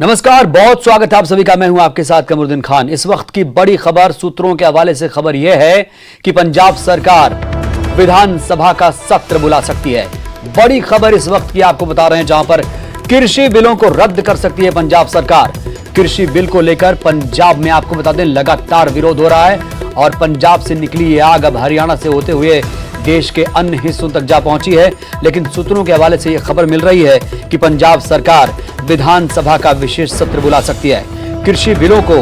नमस्कार, बहुत स्वागत है आप सभी का। मैं हूं आपके साथ कमरुद्दीन खान। इस वक्त की बड़ी खबर सूत्रों के हवाले से खबर यह है कि पंजाब सरकार विधानसभा का सत्र बुला सकती है। बड़ी खबर इस वक्त की आपको बता रहे हैं, जहां पर कृषि बिलों को रद्द कर सकती है पंजाब सरकार। कृषि बिल को लेकर पंजाब में आपको बता दें लगातार विरोध हो रहा है और पंजाब से निकली ये आग अब हरियाणा से होते हुए देश के अन्य हिस्सों तक जा पहुंची है। लेकिन सूत्रों के हवाले से यह खबर मिल रही है कि पंजाब सरकार विधानसभा का विशेष सत्र बुला सकती है। कृषि बिलों को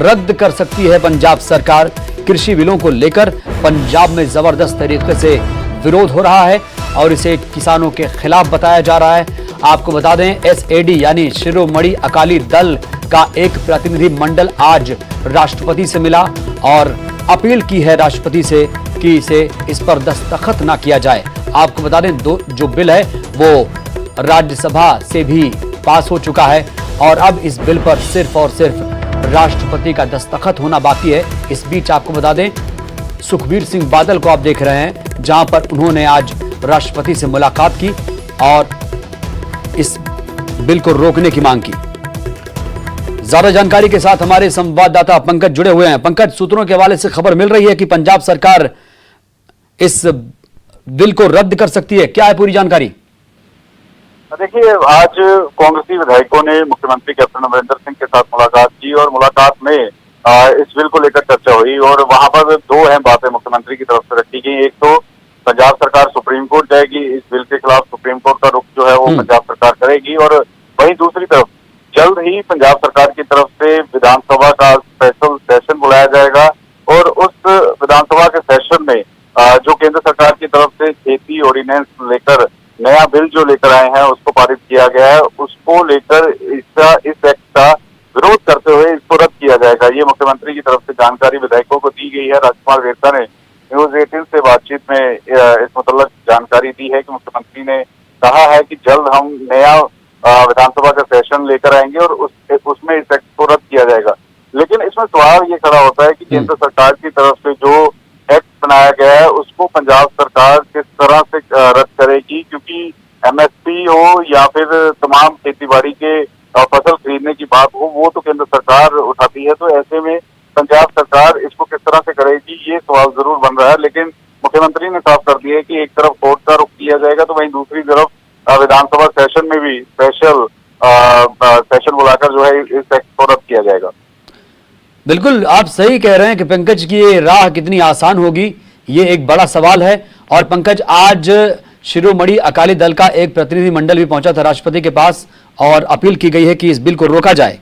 रद्द कर सकती है पंजाब सरकार। कृषि बिलों को लेकर पंजाब में जबरदस्त तरीके से विरोध हो रहा है और इसे किसानों के खिलाफ बताया जा रहा है। आपको बता दें, एसएडी यानी शिरोमणि अकाली दल का एक प्रतिनिधि मंडल आज राष्ट्रपति से मिला और अपील की है राष्ट्रपति से कि इस पर दस्तखत ना किया जाए। आपको बता दें, जो बिल है वो राज्यसभा से भी पास हो चुका है और अब इस बिल पर सिर्फ और सिर्फ राष्ट्रपति का दस्तखत होना बाकी है। इस बीच आपको बता दें, सुखबीर सिंह बादल को आप देख रहे हैं, जहां पर उन्होंने आज राष्ट्रपति से मुलाकात की और इस बिल को रोकने की मांग की। ज्यादा जानकारी के साथ हमारे संवाददाता पंकज जुड़े हुए हैं। पंकज, सूत्रों के हवाले से खबर मिल रही है कि पंजाब सरकार इस बिल को रद्द कर सकती है। क्या है पूरी जानकारी? देखिए, आज कांग्रेसी विधायकों ने मुख्यमंत्री कैप्टन अमरिंदर सिंह के साथ मुलाकात की और मुलाकात में इस बिल को लेकर चर्चा हुई और वहां पर दो अहम बातें मुख्यमंत्री की तरफ से रखी गई। एक तो पंजाब सरकार सुप्रीम कोर्ट जाएगी, इस बिल के खिलाफ सुप्रीम कोर्ट का रुख जो है वो पंजाब सरकार करेगी, और वहीं दूसरी तरफ जल्द ही पंजाब सरकार की तरफ से विधानसभा का स्पेशल सेशन बुलाया जाएगा और उस विधानसभा के सेशन में जो केंद्र सरकार की तरफ से खेती ऑर्डिनेंस लेकर नया बिल जो लेकर आए हैं उसको पारित किया गया है, उसको लेकर इस एक्ट का विरोध करते हुए इसको रद्द किया जाएगा। ये मुख्यमंत्री की तरफ से जानकारी विधायकों को दी गई है। राजकुमार वेरका ने न्यूज 18 से बातचीत में इस मुतल्लक जानकारी दी है कि मुख्यमंत्री ने कहा है कि जल्द हम नया विधानसभा का सेशन लेकर आएंगे और उसमें इस एक्ट को रद्द किया जाएगा। लेकिन इसमें सवाल ये खड़ा होता है कि केंद्र सरकार की तरफ से जो एक्ट बनाया गया है उसको पंजाब सरकार किस तरह से रद्द करेगी, क्योंकि एमएसपी हो या फिर तमाम खेतीबाड़ी के फसल खरीदने की बात हो, वो तो केंद्र सरकार उठाती है। तो ऐसे में पंजाब सरकार इसको किस तरह से करेगी, ये सवाल जरूर बन रहा है। लेकिन मुख्यमंत्री ने साफ कर दिया है कि एक तरफ कोर्ट का रुख किया जाएगा तो वहीं दूसरी तरफ विधानसभा सेशन में भी स्पेशल सेशन बुलाकर जो है इस एक्ट को रद्द किया जाएगा। बिल्कुल, आप सही कह रहे हैं कि पंकज की ये राह कितनी आसान होगी, ये एक बड़ा सवाल है। और पंकज, आज शिरोमणि अकाली दल का एक प्रतिनिधि मंडल भी पहुंचा था राष्ट्रपति के पास और अपील की गई है कि इस बिल को रोका जाए।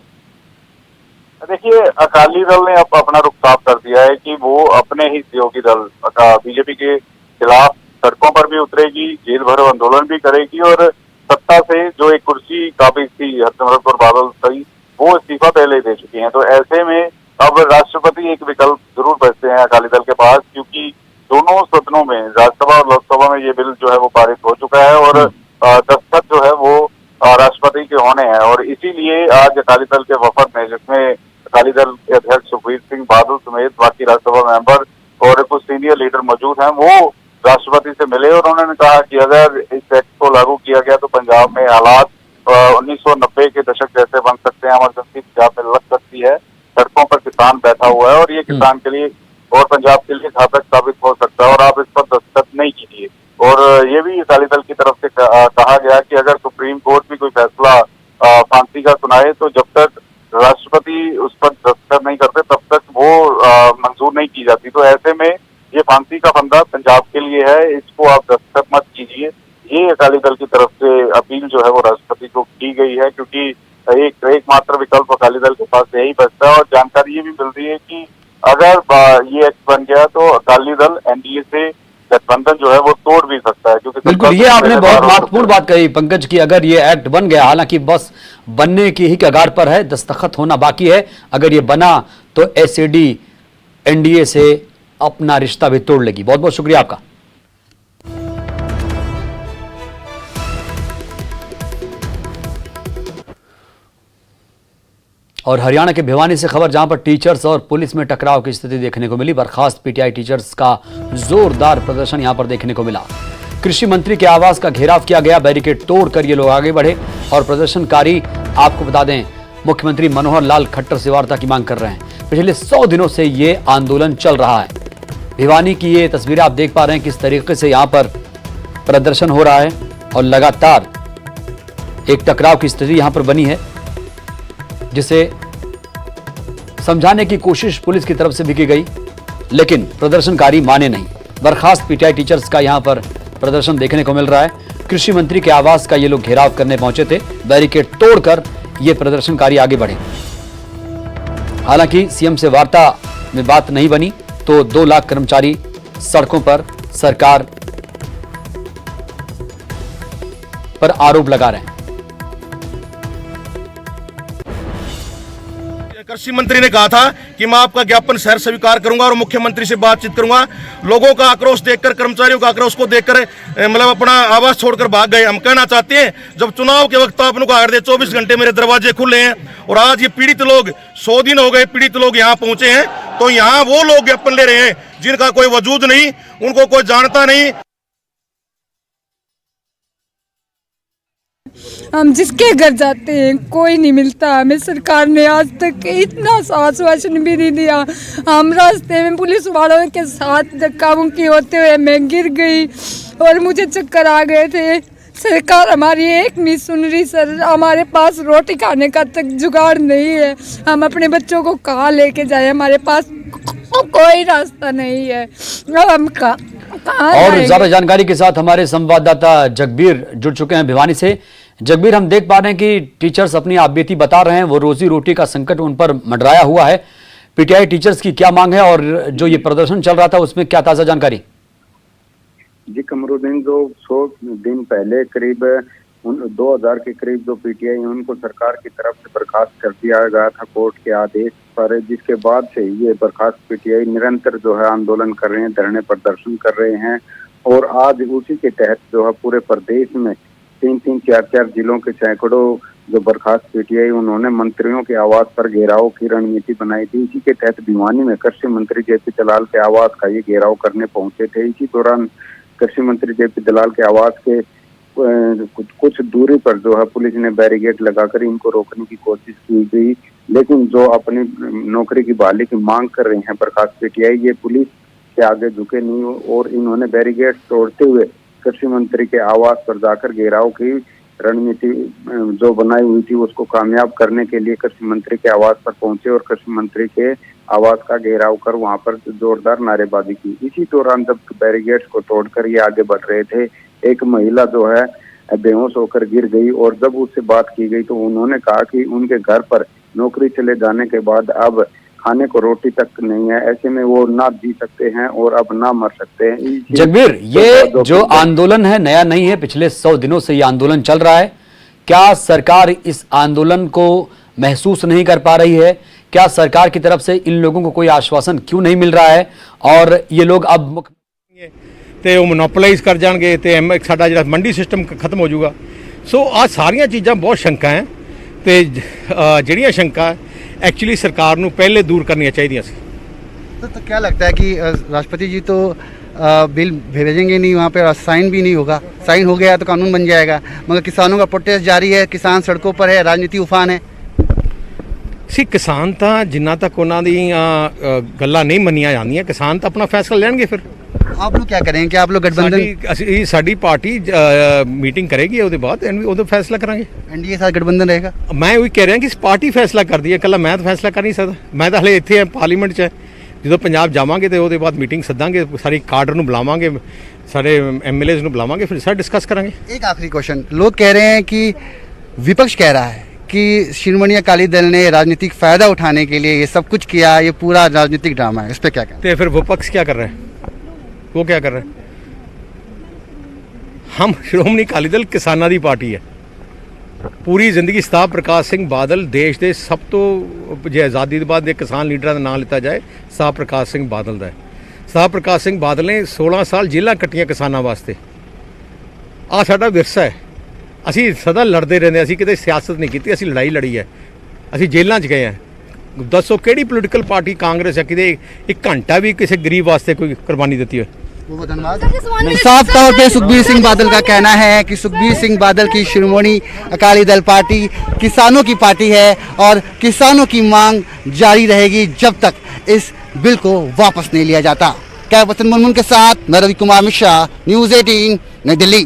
देखिए, अकाली दल ने अब अपना रुख साफ कर दिया है कि वो अपने ही सहयोगी दल बीजेपी के खिलाफ सड़कों पर भी उतरेगी, जेल भरो आंदोलन भी करेगी और सत्ता से जो एक कुर्सी काबिज थी हरसिमरत कौर बादल थी, वो इस्तीफा पहले दे चुकी हैं। तो ऐसे में अब राष्ट्रपति एक विकल्प जरूर बचते हैं अकाली दल के पास, क्योंकि दोनों सदनों में, राज्यसभा और लोकसभा में, ये बिल जो है वो पारित हो चुका है और दस्तखत जो है वो राष्ट्रपति के होने हैं। और इसीलिए आज अकाली दल के वफद में, जिसमें अकाली दल के अध्यक्ष सुखबीर सिंह बादल समेत बाकी राज्यसभा मेंबर और कुछ सीनियर लीडर मौजूद हैं, वो राष्ट्रपति से मिले और उन्होंने कहा कि अगर इस एक्ट को लागू किया गया तो पंजाब में हालात 1990 के दशक जैसे बन सकते हैं, इमरजेंसी पंजाब में लग सकती है, सड़कों पर किसान बैठा हुआ है और ये किसान के लिए और पंजाब के लिए घातक साबित हो सकता है और आप इस पर दस्तखत नहीं कीजिए। और ये भी अकाली दल की तरफ से कहा गया कि अगर सुप्रीम कोर्ट भी कोई फैसला फांसी का सुनाए तो जब तक राष्ट्रपति उस पर दस्तखत नहीं करते तब तक वो मंजूर नहीं की जाती। तो ऐसे में ये फांसी का फंदा पंजाब के लिए है, इसको आप दस्तखत मत कीजिए। ये अकाली दल की तरफ से अपील जो है वो राष्ट्रपति को की गई है, क्योंकि एकमात्र विकल्प अकाली दल के पास यही बचता है। और जानकारी ये भी मिल रही है कि अगर ये एक्ट बन गया तो अकाली दल एनडीए से गठबंधन जो है वो तोड़ भी सकता है, क्योंकि बिल्कुल, ये आपने बहुत महत्वपूर्ण बात कही पंकज की। अगर ये एक्ट बन गया, हालांकि बस बनने की ही कगार पर है, दस्तखत होना बाकी है, अगर ये बना तो एसएडी एनडीए से अपना रिश्ता भी तोड़ लेगी। बहुत बहुत शुक्रिया आपका। और हरियाणा के भिवानी से खबर, जहां पर टीचर्स और पुलिस में टकराव की स्थिति देखने को मिली। बर्खास्त पीटीआई टीचर्स का जोरदार प्रदर्शन यहां पर देखने को मिला। कृषि मंत्री के आवास का घेराव किया गया, बैरिकेड तोड़कर ये लोग आगे बढ़े और प्रदर्शनकारी, आपको बता दें, मुख्यमंत्री मनोहर लाल खट्टर से वार्ता की मांग कर रहे हैं। पिछले 100 दिनों से ये आंदोलन चल रहा है। भिवानी की ये तस्वीरें आप देख पा रहे हैं किस तरीके से यहां पर प्रदर्शन हो रहा है और लगातार एक टकराव की स्थिति यहां पर बनी है, जिसे समझाने की कोशिश पुलिस की तरफ से भी की गई, लेकिन प्रदर्शनकारी माने नहीं। बर्खास्त पीटीआई टीचर्स का यहां पर प्रदर्शन देखने को मिल रहा है। कृषि मंत्री के आवास का ये लोग घेराव करने पहुंचे थे। बैरिकेड तोड़कर ये प्रदर्शनकारी आगे बढ़े। हालांकि सीएम से वार्ता में बात नहीं बनी तो 2 लाख कर्मचारी सड़कों पर सरकार पर आरोप लगा रहे हैं। कृषि मंत्री ने कहा था कि मैं आपका ज्ञापन शहर स्वीकार करूंगा और मुख्यमंत्री से बातचीत करूंगा। लोगों का आक्रोश देखकर, कर्मचारियों का आक्रोश को देखकर मतलब अपना आवास छोड़कर भाग गए। हम कहना चाहते हैं, जब चुनाव के वक्त आप लोग 24 घंटे मेरे दरवाजे खुले हैं और आज ये पीड़ित लोग 100 दिन हो गए पीड़ित लोग यहाँ पहुंचे हैं, तो यहाँ वो लोग ज्ञापन ले रहे हैं जिनका कोई वजूद नहीं, उनको कोई जानता नहीं। हम जिसके घर जाते हैं कोई नहीं मिलता हमें। सरकार ने आज तक इतना आश्वासन भी नहीं दिया। हम रास्ते में पुलिस वालों के साथ धक्का मुक्की होते हुए मैं गिर गई और मुझे चक्कर आ गए थे। सरकार हमारी एक नहीं सुन रही सर। हमारे पास रोटी खाने का तक जुगाड़ नहीं है। हम अपने बच्चों को कहाँ लेके जाए, हमारे पास कोई रास्ता नहीं है। अब हम कहाँ और ज्यादा जानकारी के साथ हमारे संवाददाता जगबीर जुड़ चुके हैं भिवानी से। जगबीर, हम देख पा रहे हैं कि टीचर्स अपनी आप बीती बता रहे हैं, वो रोजी रोटी का संकट उन पर मंडराया हुआ है। पीटीआई टीचर्स की क्या मांग है और जो ये प्रदर्शन चल रहा था उसमें क्या ताजा जानकारी? जी कमरुद्दीन, जो 100 दिन पहले करीब 2000 के करीब जो पीटीआई है उनको सरकार की तरफ से बर्खास्त कर दिया गया था कोर्ट के आदेश पर, जिसके बाद से ये बर्खास्त पीटीआई निरंतर जो है आंदोलन कर रहे हैं, धरने प्रदर्शन कर रहे हैं। और आज उसी के तहत जो है पूरे प्रदेश में 3-3, 4-4 जिलों के सैकड़ों जो बर्खास्त पीटीआई उन्होंने मंत्रियों के आवास पर घेराव की रणनीति बनाई थी। इसी के तहत भिवानी में कृषि मंत्री जेपी दलाल के आवास का ये घेराव करने पहुंचे थे। इसी दौरान कृषि मंत्री जेपी दलाल के आवास के कुछ दूरी पर जो है पुलिस ने बैरिकेड लगाकर इनको रोकने की कोशिश की गई, लेकिन जो अपनी नौकरी की बहाली की मांग कर रहे हैं बर्खास्त पीटीआई, ये पुलिस के आगे झुके नहीं और इन्होंने बैरिकेड तोड़ते हुए कृषि मंत्री के आवास पर जाकर घेराव की रणनीति जो बनाई हुई थी उसको कामयाब करने के लिए कृषि मंत्री के आवास पर पहुंचे और कृषि मंत्री के आवास का घेराव कर वहां पर जोरदार नारेबाजी की। इसी दौरान जब बैरिकेड्स को तोड़कर ये आगे बढ़ रहे थे, एक महिला जो है बेहोश होकर गिर गई और जब उससे बात की गई तो उन्होंने कहा कि उनके घर पर नौकरी चले जाने के बाद अब खाने को रोटी तक नहीं है, ऐसे में वो ना जी सकते हैं और अब ना मर सकते हैं। जगबीर, ये जो आंदोलन है नया नहीं है, पिछले 100 दिनों से ये आंदोलन चल रहा है। क्या सरकार इस आंदोलन को महसूस नहीं कर पा रही है? क्या सरकार की तरफ से इन लोगों को कोई आश्वासन क्यों नहीं मिल रहा है और ये लोग अब ਤੇ ਉਹ ਮੋਨੋਪੋਲਾਈਜ਼ ਕਰ ਜਾਣਗੇ ਤੇ ਸਾਡਾ ਜਿਹੜਾ ਮੰਡੀ ਸਿਸਟਮ ਖਤਮ ਹੋ ਜਾਊਗਾ। ਸੋ ਆ ਸਾਰੀਆਂ ਚੀਜ਼ਾਂ ਬਹੁਤ ਸ਼ੰਕਾ ਹੈ ਤੇ ਜਿਹੜੀਆਂ ਸ਼ੰਕਾ एक्चुअली सरकार ਨੂੰ ਪਹਿਲੇ दूर करनी चाहिए सी। तो क्या लगता है कि राष्ट्रपति जी तो बिल भेजेंगे नहीं, वहाँ पे साइन भी नहीं होगा। साइन हो गया तो कानून बन जाएगा, मगर किसानों का प्रोटेस्ट जारी है, किसान सड़कों पर है, राजनीति उफान है। सी किसान तो जिन्ना तक उन्होंने गल्लां नहीं मनिया जांदियां, किसान तो अपना फैसला लेंगे। फिर आप लोग क्या करेंगे? क्या आप लोग गठबंधन साडी पार्टी मीटिंग करेगी, उसके बाद उदों फैसला करांगे। एनडीए साथ गठबंधन रहेगा? मैं वही कह रहा कि पार्टी फैसला कर दी है, कल मैं तो फैसला कर नहीं सकता। मैं तो हले इत्थे पार्लीमेंट च जो पंजाब जावांगे तो उसके बाद मीटिंग सदांगे, सारी काडर नूं बुलावांगे, सारे MLAs नूं बुलावांगे, फिर सारा डिस्कस करांगे। एक आखिरी क्वेश्चन, लोग कह रहे हैं कि विपक्ष कह रहा है कि शिरोमणि अकाली दल ने राजनीतिक फायदा उठाने के लिए ये सब कुछ किया, ये पूरा राजनीतिक ड्रामा है, इस पर क्या कहते हैं? तो फिर विपक्ष क्या कर रहे हैं? वो क्या कर रहे हैं? हम श्रोमणी अकाली दल किसानां दी पार्टी है। पूरी जिंदगी सरदार प्रकाश सिंह बादल देश के सब तो जो आज़ादी के बाद किसान लीडर का नाम लिया जाए, सरदार प्रकाश सिंह बादल का है। सरदार प्रकाश सिंह बादल ने 16 साल जेलां कट्टियां किसानों वास्ते। आ साडा विरसा है, असी सदा लड़ते रहते, असी किते सियासत नहीं की, असी लड़ाई लड़ी है, असी जेलों च गए हैं। दसो किहड़ी पोलीटिकल पार्टी कांग्रेस है किते एक घंटा भी किसी गरीब वास्ते कोई कुर्बानी दी है? साफ तौर पे सुखबीर सिंह बादल का कहना है कि सुखबीर सिंह बादल की शिरोमणि अकाली दल पार्टी किसानों की पार्टी है और किसानों की मांग जारी रहेगी जब तक इस बिल को वापस नहीं लिया जाता। कैप्टन मुनमुन के साथ मैं रवि कुमार मिश्रा, न्यूज़ 18 नई दिल्ली।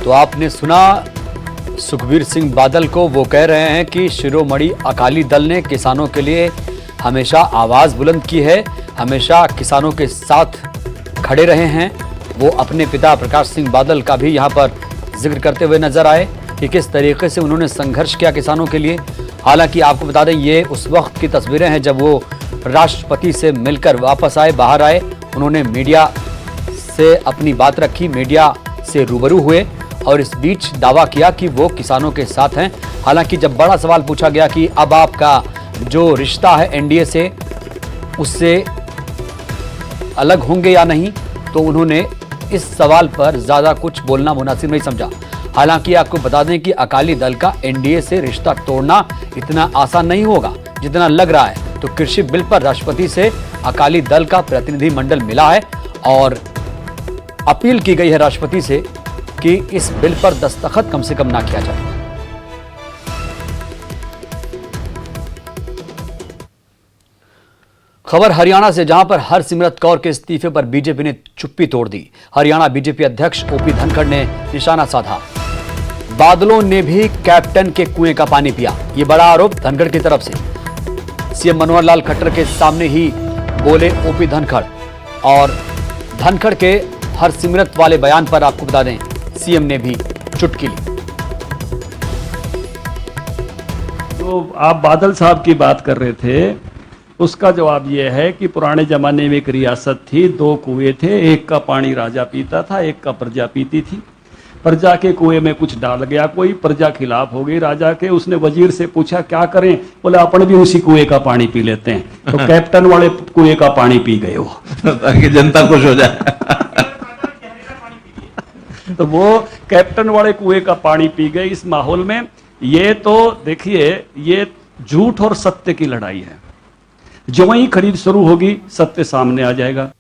तो आपने सुना सुखबीर सिंह बादल को, वो कह रहे हैं कि शिरोमणि अकाली दल ने किसानों के लिए हमेशा आवाज बुलंद की है, हमेशा किसानों के साथ खड़े रहे हैं। वो अपने पिता प्रकाश सिंह बादल का भी यहाँ पर जिक्र करते हुए नजर आए कि किस तरीके से उन्होंने संघर्ष किया किसानों के लिए। हालांकि आपको बता दें, ये उस वक्त की तस्वीरें हैं जब वो राष्ट्रपति से मिलकर वापस आए, बाहर आए। उन्होंने मीडिया से अपनी बात रखी, मीडिया से रूबरू हुए और इस बीच दावा किया कि वो किसानों के साथ हैं। हालांकि जब बड़ा सवाल पूछा गया कि अब आपका जो रिश्ता है एनडीए से, उससे अलग होंगे या नहीं, तो उन्होंने इस सवाल पर ज्यादा कुछ बोलना मुनासिब नहीं समझा। हालांकि आपको बता दें कि अकाली दल का एनडीए से रिश्ता तोड़ना इतना आसान नहीं होगा जितना लग रहा है। तो कृषि बिल पर राष्ट्रपति से अकाली दल का प्रतिनिधि मंडल मिला है और अपील की गई है राष्ट्रपति से कि इस बिल पर दस्तखत कम से कम ना किया जाए। खबर हरियाणा से, जहां पर हरसिमरत कौर के इस्तीफे पर बीजेपी ने चुप्पी तोड़ दी। हरियाणा बीजेपी अध्यक्ष ओपी धनखड़ ने निशाना साधा। बादलों ने भी कैप्टन के कुएं का पानी पिया, ये बड़ा आरोप धनखड़ की तरफ से। सीएम मनोहर लाल खट्टर के सामने ही बोले ओपी धनखड़ और धनखड़ के हरसिमरत वाले बयान पर आपको बता दें सीएम ने भी चुटकी ली। तो आप बादल साहब की बात कर रहे थे, उसका जवाब यह है कि पुराने जमाने में एक रियासत थी, 2 कुएं थे, एक का पानी राजा पीता था, एक का प्रजा पीती थी। प्रजा के कुएं में कुछ डाल गया कोई, प्रजा खिलाफ हो गई राजा के। उसने वजीर से पूछा क्या करें, बोले अपन भी उसी कुएं का पानी पी लेते हैं। तो कैप्टन वाले कुएं का पानी पी गए वो ताकि जनता खुश हो जाए। तो वो कैप्टन वाले कुएं का पानी पी गए। इस माहौल में ये तो देखिए, ये झूठ और सत्य की लड़ाई है। जो वहीं खरीद शुरू होगी सत्य सामने आ जाएगा।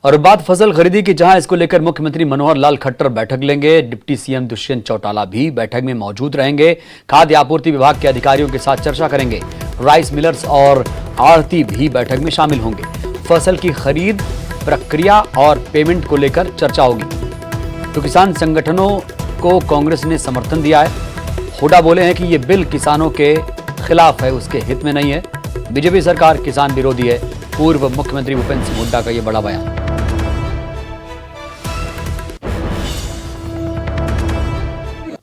और बात फसल खरीदी की, जहां इसको लेकर मुख्यमंत्री मनोहर लाल खट्टर बैठक लेंगे। डिप्टी सीएम दुष्यंत चौटाला भी बैठक में मौजूद रहेंगे। खाद्य आपूर्ति विभाग के अधिकारियों के साथ चर्चा करेंगे। राइस मिलर्स और आढ़ती भी बैठक में शामिल होंगे। फसल की खरीद प्रक्रिया और पेमेंट को लेकर चर्चा होगी। तो किसान संगठनों को कांग्रेस ने समर्थन दिया है। हुड्डा बोले हैं कि ये बिल किसानों के खिलाफ है, उसके हित में नहीं है। बीजेपी सरकार किसान विरोधी है। पूर्व मुख्यमंत्री भूपेंद्र सिंह हुड्डा का यह बड़ा बयान।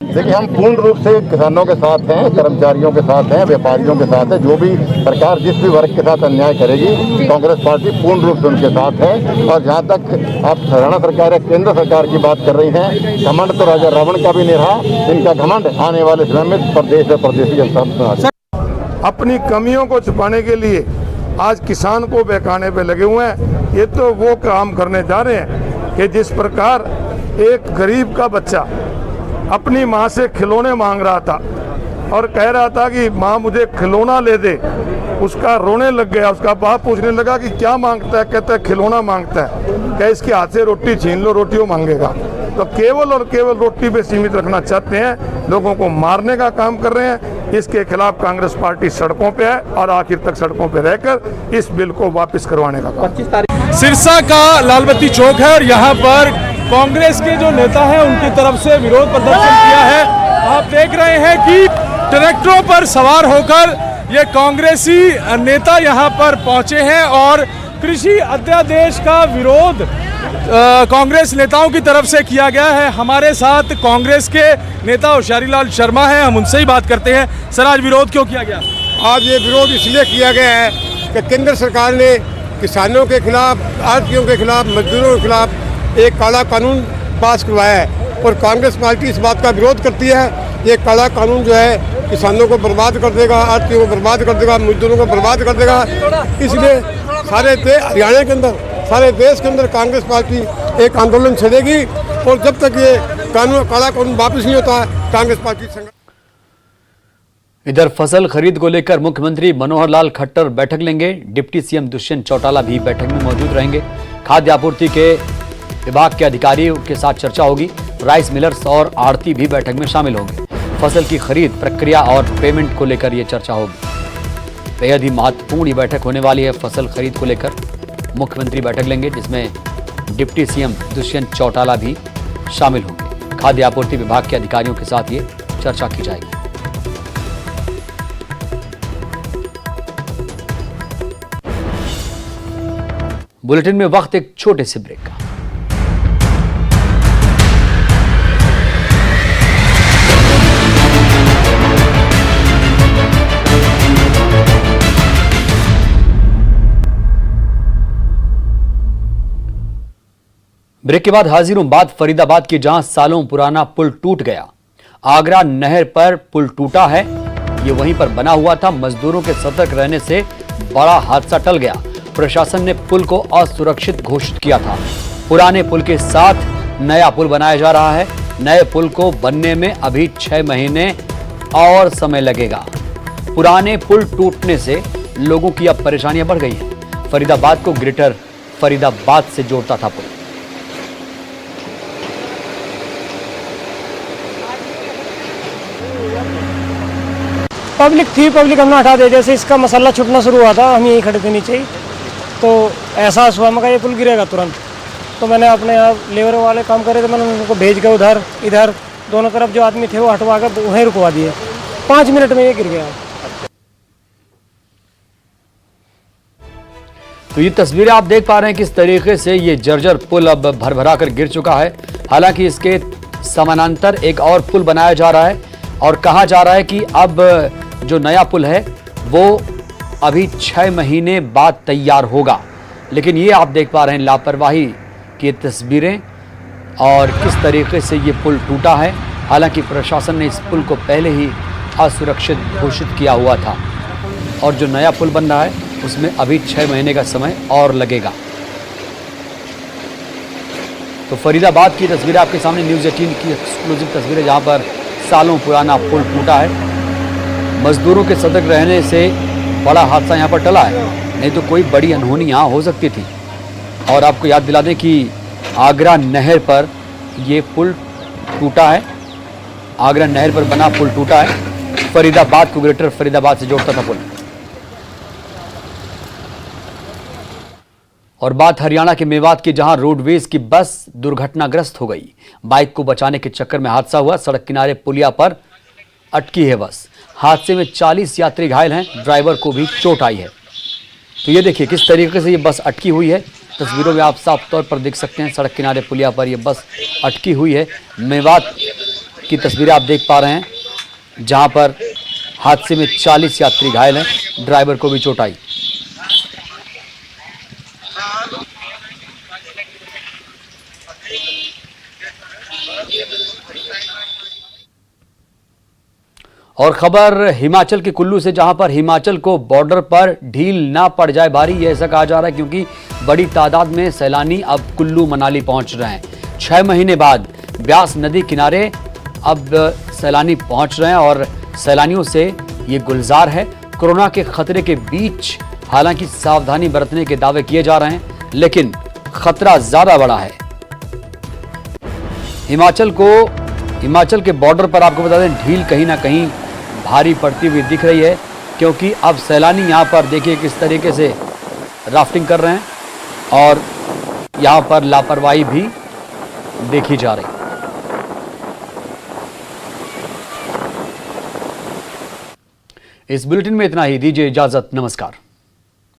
देखिए, हम पूर्ण रूप से किसानों के साथ हैं, कर्मचारियों के साथ हैं, व्यापारियों के साथ है। जो भी सरकार जिस भी वर्ग के साथ अन्याय करेगी, कांग्रेस पार्टी पूर्ण रूप से उनके साथ है। और जहां तक आप हरियाणा सरकार या केंद्र सरकार की बात कर रही हैं, घमंड तो राजा रावण का भी नहीं रहा। इनका घमंड आने वाले समय में प्रदेश और प्रदेशी जनता अपनी कमियों को छुपाने के लिए आज किसान को बहकाने पे लगे हुए हैं। ये तो वो काम करने जा रहे हैं कि जिस प्रकार एक गरीब का बच्चा अपनी माँ से खिलौने मांग रहा था और कह रहा था कि माँ मुझे खिलौना ले दे, उसका रोने लग गया। उसका बाप पूछने लगा कि क्या मांगता है, कहता है खिलौना मांगता है। क्या इसके हाथ से रोटी छीन लो, रोटी वो मांगेगा। तो केवल और केवल रोटी पे सीमित रखना चाहते हैं, लोगों को मारने का काम कर रहे हैं। इसके खिलाफ कांग्रेस पार्टी सड़कों पे है और आखिर तक सड़कों पे रहकर इस बिल को वापस करवाने का काम। 25 तारीख सिरसा का लालबत्ती चौक है और यहाँ पर कांग्रेस के जो नेता हैं उनकी तरफ से विरोध प्रदर्शन किया है। आप देख रहे हैं कि ट्रैक्टरों पर सवार होकर ये कांग्रेसी नेता यहाँ पर पहुंचे हैं और कृषि अध्यादेश का विरोध कांग्रेस नेताओं की तरफ से किया गया है। हमारे साथ कांग्रेस के नेता होशियारी लाल शर्मा हैं, हम उनसे ही बात करते हैं। सर, आज विरोध क्यों किया गया? आज ये विरोध इसलिए किया गया है कि केंद्र सरकार ने किसानों के खिलाफ, आढ़तियों के खिलाफ, मजदूरों के खिलाफ एक काला कानून पास करवाया है और कांग्रेस पार्टी इस बात का विरोध करती है। ये काला कानून जो है किसानों को बर्बाद कर देगा, आढ़तियों को बर्बाद कर देगा, मजदूरों को बर्बाद कर देगा। इसलिए सारे हरियाणा के अंदर, सारे देश के अंदर कांग्रेस पार्टी एक आंदोलन छेड़ेगी और जब तक ये कानून, काला कानून वापस नहीं होता, कांग्रेस पार्टी संगठन। इधर फसल खरीद को लेकर मुख्यमंत्री मनोहर लाल खट्टर बैठक लेंगे। डिप्टी सीएम दुष्यंत चौटाला भी बैठक में मौजूद रहेंगे। खाद्य आपूर्ति के विभाग के अधिकारियों के साथ चर्चा होगी। राइस मिलर्स और आड़ती भी बैठक में शामिल होंगे। फसल की खरीद प्रक्रिया और पेमेंट को लेकर यह चर्चा होगी। बेहद ही महत्वपूर्ण ये बैठक होने वाली है। फसल खरीद को लेकर मुख्यमंत्री बैठक लेंगे, जिसमें डिप्टी सीएम दुष्यंत चौटाला भी शामिल होंगे। खाद्य आपूर्ति विभाग के अधिकारियों के साथ ये चर्चा की जाएगी। बुलेटिन में वक्त एक छोटे से ब्रेक का। ब्रेक के बाद हाजिर हूं बात फरीदाबाद की, जहां सालों पुराना पुल टूट गया। आगरा नहर पर पुल टूटा है, ये वहीं पर बना हुआ था। मजदूरों के सतर्क रहने से बड़ा हादसा टल गया। प्रशासन ने पुल को असुरक्षित घोषित किया था। पुराने पुल के साथ नया पुल बनाया जा रहा है। नए पुल को बनने में अभी 6 महीने और समय लगेगा। पुराने पुल टूटने से लोगों की अब परेशानियां बढ़ गई हैं। फरीदाबाद को ग्रेटर फरीदाबाद से जोड़ता था पुल। पब्लिक हमने हटा दे। जैसे इसका मसाला छूटना शुरू हुआ था, हम यहीं खड़े थे नीचे ही, तो एहसास हुआ मगर ये पुल गिरेगा तुरंत। तो मैंने अपने यहाँ लेबर वाले काम करे थे, मैंने उनको भेज के उधर इधर दोनों तरफ जो आदमी थे वो हटवा कर वहीं रुकवा दिए। 5 मिनट में ये गिर गया। तो ये तस्वीरें आप देख पा रहे हैं किस तरीके से ये जर्जर पुल अब भरभरा कर गिर चुका है। हालांकि इसके समानांतर एक और पुल बनाया जा रहा है और कहा जा रहा है कि अब जो नया पुल है वो अभी 6 महीने बाद तैयार होगा। लेकिन ये आप देख पा रहे हैं लापरवाही की तस्वीरें और किस तरीके से ये पुल टूटा है। हालांकि प्रशासन ने इस पुल को पहले ही असुरक्षित घोषित किया हुआ था और जो नया पुल बन रहा है उसमें अभी 6 महीने का समय और लगेगा। तो फरीदाबाद की तस्वीरें आपके सामने, न्यूज़ 18 की एक्सक्लूसिव तस्वीरें, जहां पर सालों पुराना पुल टूटा है। मजदूरों के सतर्क रहने से बड़ा हादसा यहां पर टला है, नहीं तो कोई बड़ी अनहोनी यहां हो सकती थी। और आपको याद दिला दें कि आगरा नहर पर ये पुल टूटा है। आगरा नहर पर बना पुल टूटा है। फरीदाबाद को ग्रेटर फरीदाबाद से जोड़ता था पुल। और बात हरियाणा के मेवात की, जहां रोडवेज की बस दुर्घटनाग्रस्त हो गई। बाइक को बचाने के चक्कर में हादसा हुआ। सड़क किनारे पुलिया पर अटकी है बस। हादसे में 40 यात्री घायल हैं, ड्राइवर को भी चोट आई है। तो ये देखिए किस तरीके से ये बस अटकी हुई है। तस्वीरों में आप साफ तौर पर देख सकते हैं सड़क किनारे पुलिया पर ये बस अटकी हुई है। मेवात की तस्वीरें आप देख पा रहे हैं, जहां पर हादसे में 40 यात्री घायल हैं, ड्राइवर को भी चोट आई। और खबर हिमाचल के कुल्लू से, जहां पर हिमाचल को बॉर्डर पर ढील ना पड़ जाए भारी, ये ऐसा कहा जा रहा है क्योंकि बड़ी तादाद में सैलानी अब कुल्लू मनाली पहुंच रहे हैं। 6 महीने बाद ब्यास नदी किनारे अब सैलानी पहुंच रहे हैं और सैलानियों से ये गुलजार है। कोरोना के खतरे के बीच हालांकि सावधानी बरतने के दावे किए जा रहे हैं, लेकिन खतरा ज्यादा बड़ा है। हिमाचल के बॉर्डर पर आपको बता दें ढील कहीं ना कहीं भारी पड़ती हुई दिख रही है, क्योंकि अब सैलानी यहाँ पर देखिए किस तरीके से राफ्टिंग कर रहे हैं और यहाँ पर लापरवाही भी देखी जा रही है। इस बुलेटिन में इतना ही, दीजिए इजाजत, नमस्कार।